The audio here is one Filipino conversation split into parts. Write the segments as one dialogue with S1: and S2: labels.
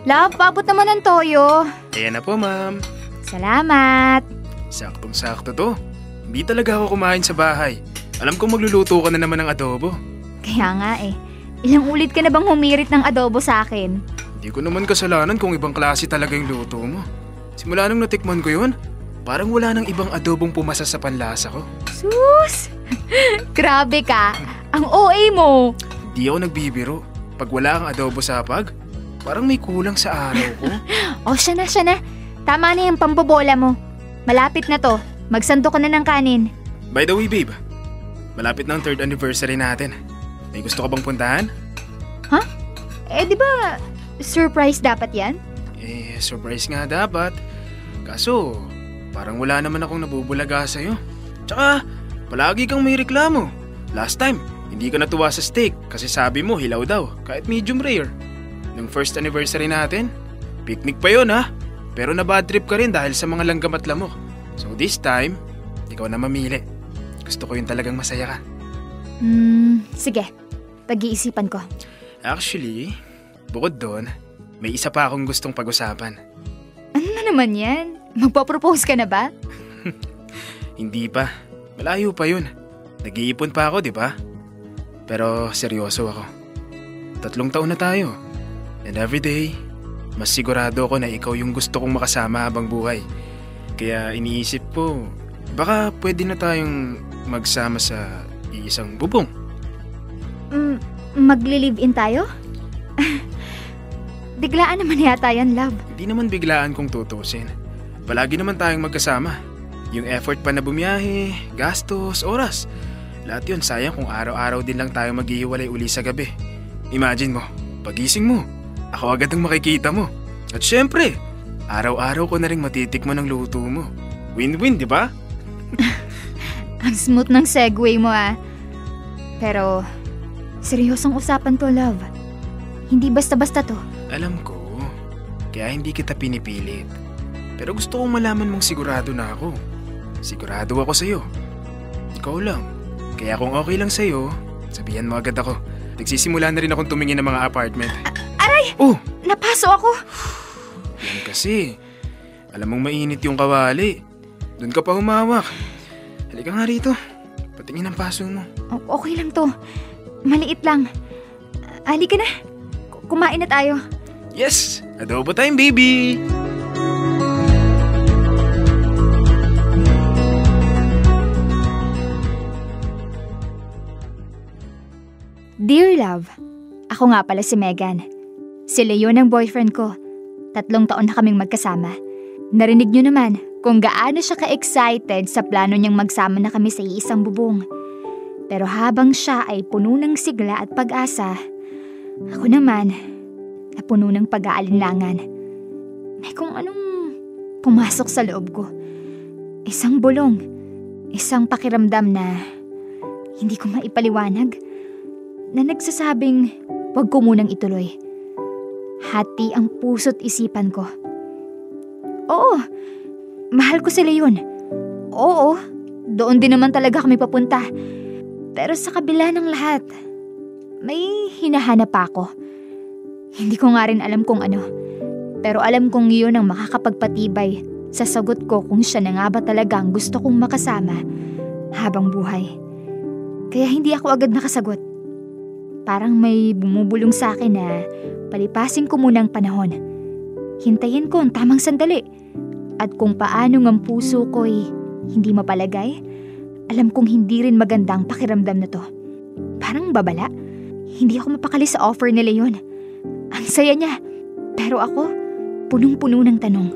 S1: Love, paabot naman ng toyo.
S2: Ayan na po, ma'am.
S1: Salamat.
S2: Saktong-sakto to. Hindi talaga ako kumain sa bahay. Alam kong magluluto ka na naman ng adobo.
S1: Kaya nga eh. Ilang ulit ka na bang humirit ng adobo sa akin?
S2: Hindi ko naman kasalanan kung ibang klase talaga yung luto mo. Simula nung natikman ko yun, parang wala nang ibang adobong pumasa sa panlasa ko.
S1: Sus! Grabe ka. Ang OA mo.
S2: Hindi ako nagbibiro. Pag wala kang adobo sa hapag, parang may kulang sa araw ko.
S1: O siya na. Tama na yung pambobola mo. Malapit na to. Magsando ka na ng kanin.
S2: By the way, babe, malapit na ang 3rd anniversary natin. May gusto ka bang puntahan?
S1: Ha? Di ba surprise dapat yan?
S2: Surprise nga dapat. Kaso, parang wala naman akong nabubulaga sa'yo. Tsaka, palagi kang may reklamo. Last time, hindi ka natuwa sa steak kasi sabi mo hilaw daw, kahit medium rare. Nung 1st anniversary natin, picnic pa yon ha. Pero na-bad trip ka rin dahil sa mga langgam at lamok. So this time, ikaw na mamili. Gusto ko yung talagang masaya ka.
S1: Sige. Pag-iisipan ko.
S2: Actually, bukod doon, may isa pa akong gustong pag-usapan.
S1: Ano na naman yan? Magpa-propose ka na ba?
S2: Hindi pa. Malayo pa yun. Nag-iipon pa ako, di ba? Pero seryoso ako. 3 taon na tayo. And everyday, mas sigurado ako na ikaw yung gusto kong makasama habang buhay. Kaya iniisip ko, baka pwede na tayong magsama sa iisang bubong.
S1: Magli-live-in tayo? Biglaan naman yata yan, love.
S2: Hindi naman biglaan kung tutusin. Palagi naman tayong magkasama. Yung effort pa na bumiyahe, gastos, oras. Lahat yun sayang kung araw-araw din lang tayo maghihiwalay uli sa gabi. Imagine mo, pagising mo, ako agad ang makikita mo. At syempre, araw-araw ko na rin matitikman ng luto mo. Win-win, di ba?
S1: Ang smooth ng segue mo ah. Pero, seryosong usapan to, love. Hindi basta-basta to.
S2: Alam ko, kaya hindi kita pinipilit. Pero gusto kong malaman mong sigurado na ako. Sigurado ako sa'yo. Ikaw lang. Kaya kung okay lang sa'yo, sabihan mo agad ako. Nagsisimula na rin akong tumingin ng mga apartment.
S1: Aray!
S2: Oh!
S1: Napaso ako!
S2: Yan kasi. Alam mong mainit yung kawali. Doon ka pa humawak. Halika nga rito. Patingin ang paso mo.
S1: Okay lang to. Maliit lang. Halika na. Kumain na tayo.
S2: Yes! Adobo time, baby!
S1: Dear love, ako nga pala si Megan. Si Leon ang boyfriend ko. 3 taon na kaming magkasama. Narinig niyo naman kung gaano siya ka-excited sa plano niyang magsama na kami sa iisang bubong. Pero habang siya ay puno ng sigla at pag-asa, ako naman, napuno ng pag-aalinlangan. May kung anong pumasok sa loob ko. Isang bulong, isang pakiramdam na hindi ko maipaliwanag, na nagsasabing wag ko munang ituloy. Hati ang puso't isipan ko. Oo, mahal ko si Leon. Oo, doon din naman talaga kami papunta. Pero sa kabila ng lahat, may hinahanap ako. Hindi ko nga rin alam kung ano. Pero alam kong iyon ang makakapagpatibay sa sagot ko kung siya na nga ba talaga ang gusto kong makasama habang buhay. Kaya hindi ako agad nakasagot. Parang may bumubulong sa akin na palipasin ko muna ang panahon. Hintayin ko ang tamang sandali. At kung paano ang puso ko'y hindi mapalagay, alam kong hindi rin maganda ang pakiramdam na to. Parang babala. Hindi ako mapakali sa offer ni Leon. Ang saya niya. Pero ako, punong-puno ng tanong.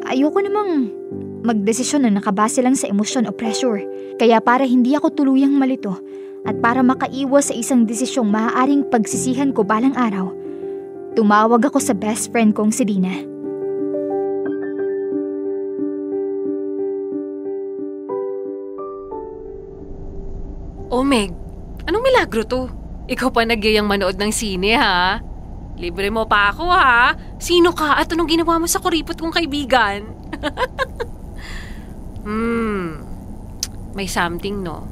S1: Ayoko namang magdesisyon na nakabase lang sa emosyon o pressure. Kaya para hindi ako tuluyang malito at para makaiwas sa isang desisyong maaaring pagsisihan ko balang araw, tumawag ako sa best friend kong si Dina.
S3: Oh Meg, anong milagro to? Ikaw pa nagyayang manood ng sine ha? Libre mo pa ako ha? Sino ka at anong ginawa mo sa kuripot kong kaibigan? May something no?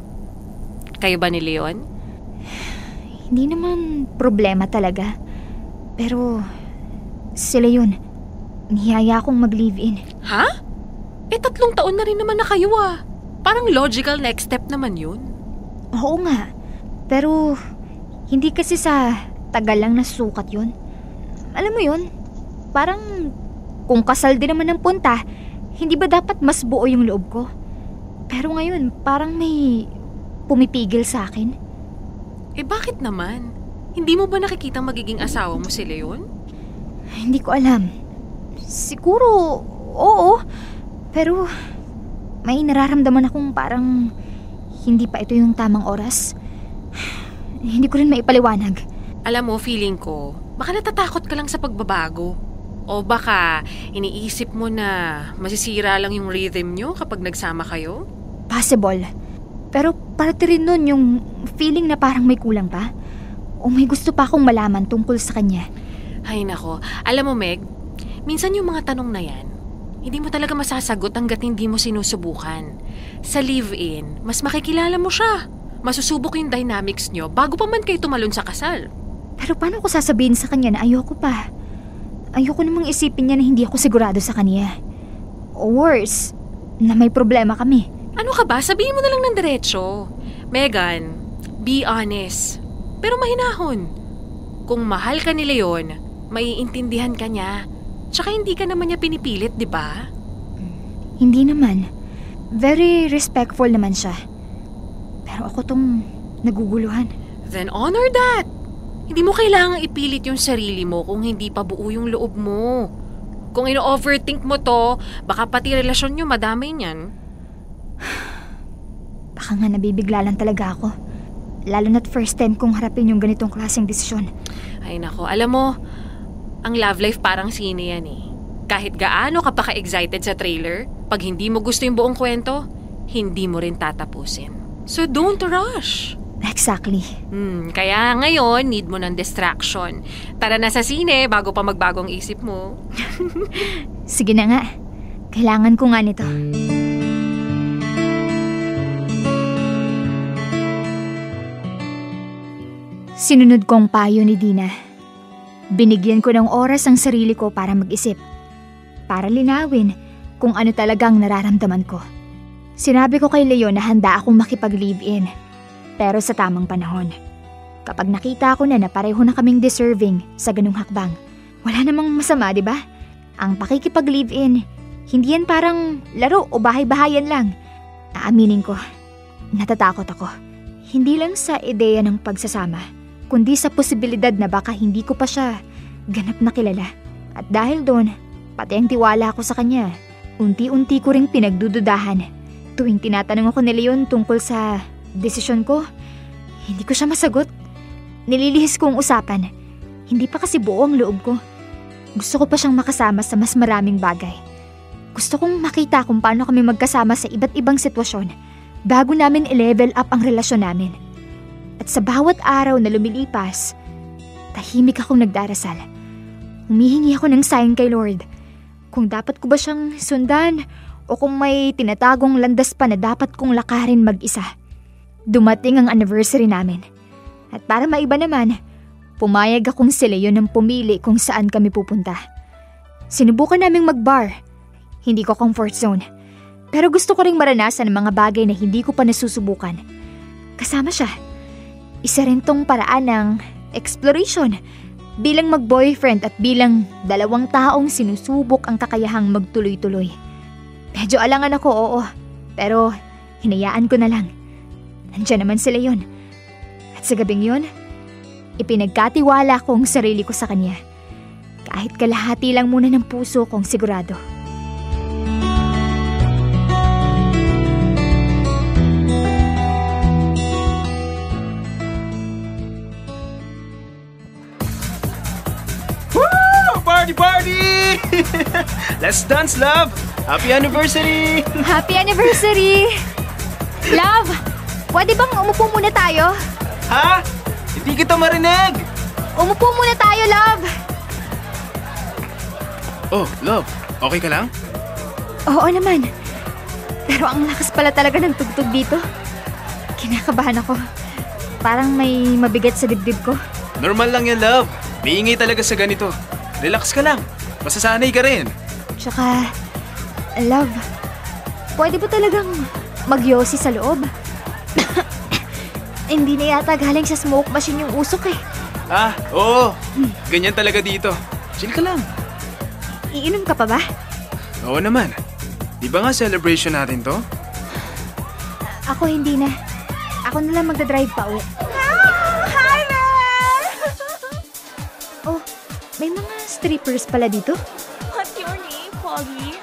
S3: Kayo ba ni Leon?
S1: Hindi naman problema talaga. Pero Sila yun. Niyaya akong mag-live-in.
S3: Ha? 3 taon na rin naman na kayo ah. Parang logical next step naman yun.
S1: Oo nga. Pero, hindi kasi sa tagal lang nasukat yun. Alam mo yun, parang kung kasal din naman ng punta, hindi ba dapat mas buo yung loob ko? Pero ngayon, parang may pumipigil sa akin.
S3: Bakit naman? Hindi mo ba nakikitang magiging asawa mo si Leon?
S1: Hindi ko alam. Siguro, oo. Pero, may nararamdaman akong parang hindi pa ito yung tamang oras. Hindi ko rin maipaliwanag.
S3: Alam mo, feeling ko, baka natatakot ka lang sa pagbabago. O baka iniisip mo na masisira lang yung rhythm nyo kapag nagsama kayo?
S1: Possible. Pero parte rin nun yung feeling na parang may kulang pa. O may gusto pa akong malaman tungkol sa kanya.
S3: Ay nako, alam mo Meg, minsan yung mga tanong na yan, hindi mo talaga masasagot hanggat hindi mo sinusubukan. Sa live-in, mas makikilala mo siya. Masusubok yung dynamics nyo bago pa man kayo tumalon sa kasal.
S1: Pero paano ko sasabihin sa kanya na ayoko pa? Ayoko namang isipin niya na hindi ako sigurado sa kanya. O worse, na may problema kami.
S3: Ano ka ba? Sabihin mo na lang ng diretso. Megan, be honest. Pero mahinahon. Kung mahal ka ni Leon, maiintindihan ka niya. Tsaka hindi ka naman niya pinipilit, di ba?
S1: Hindi naman. Very respectful naman siya. Pero ako tong naguguluhan.
S3: Then honor that. Hindi mo kailangang ipilit yung sarili mo kung hindi pa buo yung loob mo. Kung ino-overthink mo to, baka pati relasyon nyo madamay niyan.
S1: Baka nga nabibigla lang talaga ako. Lalo na't first time kong harapin yung ganitong klaseng desisyon.
S3: Ay nako, alam mo, ang love life parang sine yan eh. Kahit gaano ka pa ka-excited sa trailer, pag hindi mo gusto yung buong kwento, hindi mo rin tatapusin. So don't rush.
S1: Exactly.
S3: Kaya ngayon, need mo ng distraction. Tara na sa sine bago pa magbagong isip mo.
S1: Sige na nga. Kailangan ko nga nito. Sinunod kong payo ni Dina. Binigyan ko ng oras ang sarili ko para mag-isip. Para linawin kung ano talagang nararamdaman ko. Sinabi ko kay Leo na handa akong makipag-live-in. Pero sa tamang panahon. Kapag nakita ko na pareho na kaming deserving sa ganung hakbang, wala namang masama, di ba? Ang pakikipag-live-in, hindi yan parang laro o bahay-bahayan lang. Aaminin ko, natatakot ako. Hindi lang sa ideya ng pagsasama, kundi sa posibilidad na baka hindi ko pa siya ganap na kilala. At dahil doon, pati ang tiwala ko sa kanya, unti-unti ko ring pinagdududahan. Tuwing tinatanong ako ni Leon tungkol sa desisyon ko, hindi ko siya masagot. Nililihis ko ang usapan. Hindi pa kasi buo ang loob ko. Gusto ko pa siyang makasama sa mas maraming bagay. Gusto kong makita kung paano kami magkasama sa iba't ibang sitwasyon bago namin i-level up ang relasyon namin. At sa bawat araw na lumilipas, tahimik akong nagdarasal. Humihingi ako ng sign kay Lord kung dapat ko ba siyang sundan o kung may tinatagong landas pa na dapat kong lakarin mag-isa. Dumating ang anniversary namin. At para maiba naman, pumayag akong si Leon ang pumili kung saan kami pupunta. Sinubukan naming mag-bar. Hindi ko comfort zone. Pero gusto ko ring maranasan ang mga bagay na hindi ko pa nasusubukan. Kasama siya. Isa rin tong paraan ng exploration. Bilang mag-boyfriend at bilang dalawang taong sinusubok ang kakayahang magtuloy-tuloy. Medyo alangan ako, oo. Pero hinayaan ko na lang. Nandiyan naman sila yun. At sa gabing yun, ipinagkatiwala ko ang sarili ko sa kanya. Kahit kalahati lang muna ng puso kong sigurado.
S2: Woo! Party, party! Let's dance, love! Happy anniversary!
S1: Happy anniversary! Love! Pwede bang umupo muna tayo?
S2: Ha? Hindi kita marinig!
S1: Umupo muna tayo, love!
S2: Oh, love. Okay ka lang?
S1: Oo naman. Pero ang lakas pala talaga ng tugtog dito. Kinakabahan ako. Parang may mabigat sa dibdib ko.
S2: Normal lang yan, love. May ingay talaga sa ganito. relax ka lang. Masasanay ka rin.
S1: Tsaka, love, pwede ba talagang magyosi sa loob? Hindi na yata galing sa smoke machine yung usok eh.
S2: Oo. Ganyan talaga dito. Chill ka lang.
S1: Iinom ka pa ba?
S2: Oo naman. Di ba nga celebration natin to?
S1: Ako hindi na. Ako na lang magdadrive pa uwi.
S4: Hi, man!
S1: Oh, may mga strippers pala dito?
S4: What's your name, Pogi?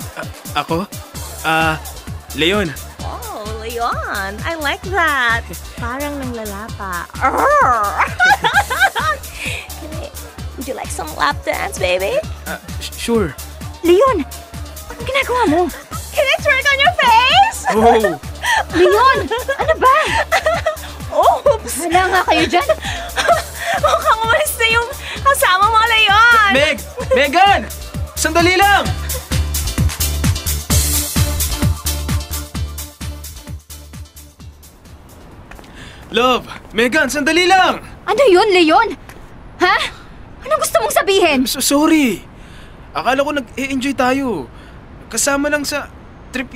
S2: Ako? Leon.
S4: Oh, Leon. I like that. Parang nanglalapa. Would you like some lap dance, baby?
S2: Sure.
S1: Leon! Anong ginagawa mo?
S4: Can I twerk on your face?
S2: Oh!
S1: Leon! Ano ba?
S4: Oops!
S1: Wala nga kayo dyan.
S4: Mukhang umalis na yung kasama mo, Leon!
S2: Megan! Sandali lang! Love! Megan, sandali lang!
S1: Ano yun, Leon? Ha? Anong gusto mong sabihin?
S2: Sorry. Akala ko nag-e-enjoy tayo. Kasama lang sa trip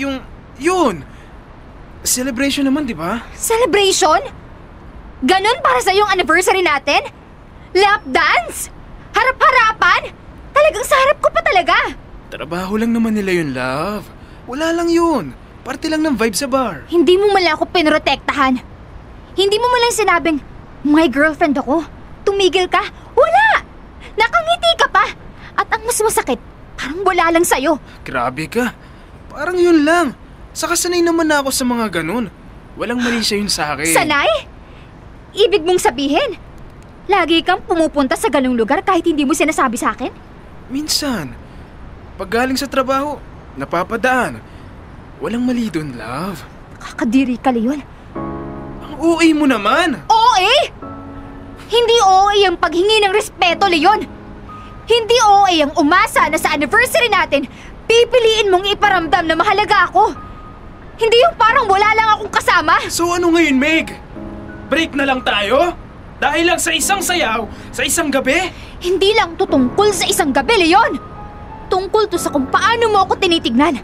S2: yun. Celebration naman, di ba?
S1: Celebration? Ganon para sa yung anniversary natin? Lap dance? Harap-harapan? Talagang sa harap ko pa talaga.
S2: Trabaho lang naman nila yun, love. Wala lang yun. Parte lang ng vibe sa bar.
S1: Hindi mo man lang ako pinrotektahan. Hindi mo man lang sinabing, my girlfriend ako. Tumigil ka? Wala! Nakangiti ka pa. At ang mas masakit, parang wala lang sa'yo.
S2: Grabe ka. Parang yun lang. Saka sanay naman na ako sa mga ganun. Walang mali siya yun sa akin.
S1: Sanay? Ibig mong sabihin, lagi kang pumupunta sa ganung lugar kahit hindi mo sinasabi sa akin?
S2: Minsan. Pag galing sa trabaho, napapadaan. Walang mali dun, love.
S1: Kakadiri ka, Leon.
S2: Ang OA mo naman.
S1: OA? Hindi OA ang paghingi ng respeto, Leon. Hindi OA ang umasa na sa anniversary natin, pipiliin mong iparamdam na mahalaga ako. Hindi yung parang wala lang akong kasama.
S2: So ano ngayon, Meg? Break na lang tayo? Dahil lang sa isang sayaw, sa isang gabi?
S1: Hindi lang to tungkol sa isang gabi, Leon. Tungkol to sa kung paano mo ako tinitignan.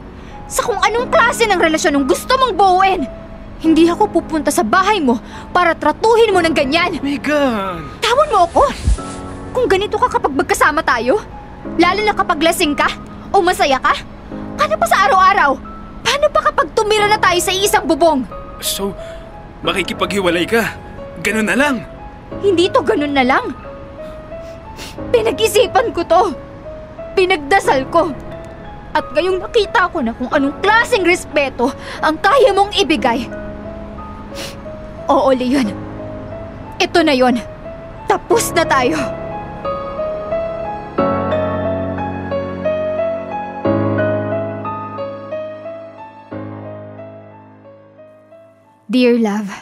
S1: Sa kung anong klase ng relasyon ang gusto mong buuin. Hindi ako pupunta sa bahay mo para tratuhin mo ng ganyan.
S2: Megan!
S1: Tawan mo ako! Kung ganito ka kapag magkasama tayo, lalo na kapag lasing ka o masaya ka, paano pa sa araw-araw? Paano pa kapag tumira na tayo sa isang bubong?
S2: So, makikipaghiwalay ka? Ganun na lang?
S1: Hindi to ganun na lang. Pinag-isipan ko to. Pinagdasal ko. At ngayong nakita ko na kung anong klaseng respeto ang kaya mong ibigay. Oo, Leon. Ito na yon. Tapos na tayo. Dear love,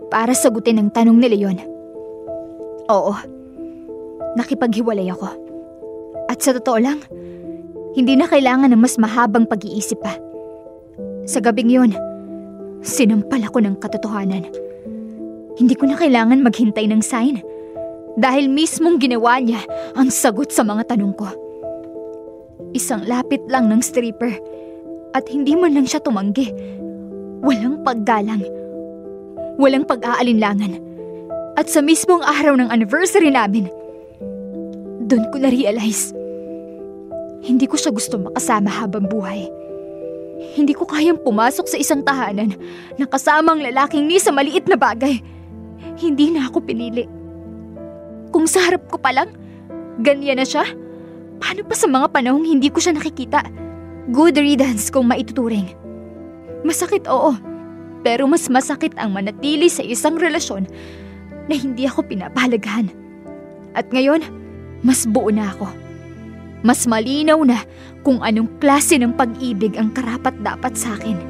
S1: para sagutin ang tanong ni Leon, oo, nakipaghiwalay ako. At sa totoo lang, hindi na kailangan ng mas mahabang pag-iisip pa. Sa gabing yun, sinampal ako ng katotohanan. Hindi ko na kailangan maghintay ng sign dahil mismong ginawa niya ang sagot sa mga tanong ko. Isang lapit lang ng stripper at hindi man lang siya tumanggi. Walang paggalang, walang pag-aalinlangan. At sa mismong araw ng anniversary namin, doon ko na-realize, hindi ko siya gusto makasama habang buhay. Hindi ko kayang pumasok sa isang tahanan na kasama ang lalaking ni sa maliit na bagay. Hindi na ako pinili. Kung sa harap ko pa lang, ganyan na siya. Paano pa sa mga panahong hindi ko siya nakikita? Good riddance kung maituturing. Masakit, oo. Pero mas masakit ang manatili sa isang relasyon na hindi ako pinapahalagahan. At ngayon, mas buo na ako. Mas malinaw na kung anong klase ng pag-ibig ang karapat-dapat sa akin.